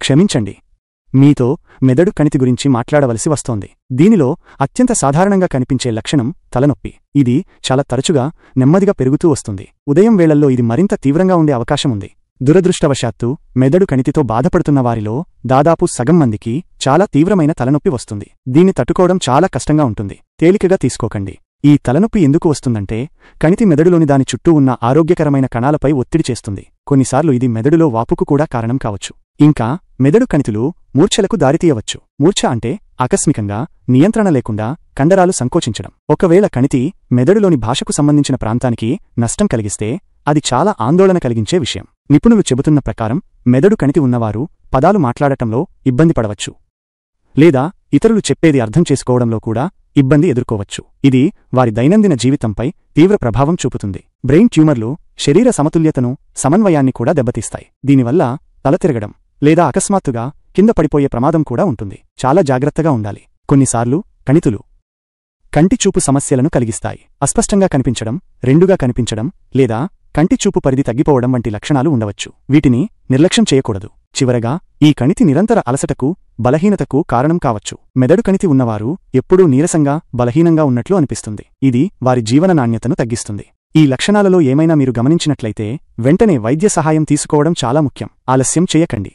క్షమించండి, మీతో మెదడు కణితి గురించి మాట్లాడవలసి వస్తోంది. దీనిలో అత్యంత సాధారణంగా కనిపించే లక్షణం తలనొప్పి. ఇది చాలా తరచుగా నెమ్మదిగా పెరుగుతూ వస్తుంది. ఉదయం వేళల్లో ఇది మరింత తీవ్రంగా ఉండే అవకాశముంది. దురదృష్టవశాత్తు మెదడు కణితితో బాధపడుతున్న వారిలో దాదాపు సగం మందికి చాలా తీవ్రమైన తలనొప్పి వస్తుంది. దీన్ని తట్టుకోవడం చాలా కష్టంగా ఉంటుంది. తేలికగా తీసుకోకండి. ఈ తలనొప్పి ఎందుకు వస్తుందంటే కణితి మెదడులోని దాని చుట్టూ ఉన్న ఆరోగ్యకరమైన కణాలపై ఒత్తిడి చేస్తుంది. కొన్నిసార్లు ఇది మెదడులో వాపుకు కూడా కారణం కావచ్చు. ఇంకా మెదడు కణితులు మూర్ఛలకు దారితీయవచ్చు. మూర్ఛ అంటే ఆకస్మికంగా నియంత్రణ లేకుండా కండరాలు సంకోచించడం. ఒకవేళ కణితి మెదడులోని భాషకు సంబంధించిన ప్రాంతానికి నష్టం కలిగిస్తే అది చాలా ఆందోళన కలిగించే విషయం. నిపుణులు చెబుతున్న ప్రకారం మెదడు కణితి ఉన్నవారు పదాలు మాట్లాడటంలో ఇబ్బంది పడవచ్చు, లేదా ఇతరులు చెప్పేది అర్థం చేసుకోవడంలో కూడా ఇబ్బంది ఎదుర్కోవచ్చు. ఇది వారి దైనందిన జీవితంపై తీవ్ర ప్రభావం చూపుతుంది. బ్రెయిన్ ట్యూమర్లు శరీర సమతుల్యతను, సమన్వయాన్ని కూడా దెబ్బతీస్తాయి. దీనివల్ల తల తిరగడం లేదా అకస్మాత్తుగా కింద పడిపోయే ప్రమాదం కూడా ఉంటుంది. చాలా జాగ్రత్తగా ఉండాలి. కొన్నిసార్లు కణితులు కంటి చూపు సమస్యలను కలిగిస్తాయి. అస్పష్టంగా కనిపించడం, రెండుగా కనిపించడం లేదా కంటి చూపు పరిధి తగ్గిపోవడం వంటి లక్షణాలు ఉండవచ్చు. వీటిని నిర్లక్ష్యం చేయకూడదు. చివరగా ఈ కణితి నిరంతర అలసటకు, బలహీనతకు కారణం కావచ్చు. మెదడు కణితి ఉన్నవారు ఎప్పుడూ నీరసంగా, బలహీనంగా ఉన్నట్లు అనిపిస్తుంది. ఇది వారి జీవన నాణ్యతను తగ్గిస్తుంది. ఈ లక్షణాలలో ఏమైనా మీరు గమనించినట్లయితే వెంటనే వైద్య సహాయం తీసుకోవడం చాలా ముఖ్యం. ఆలస్యం చేయకండి.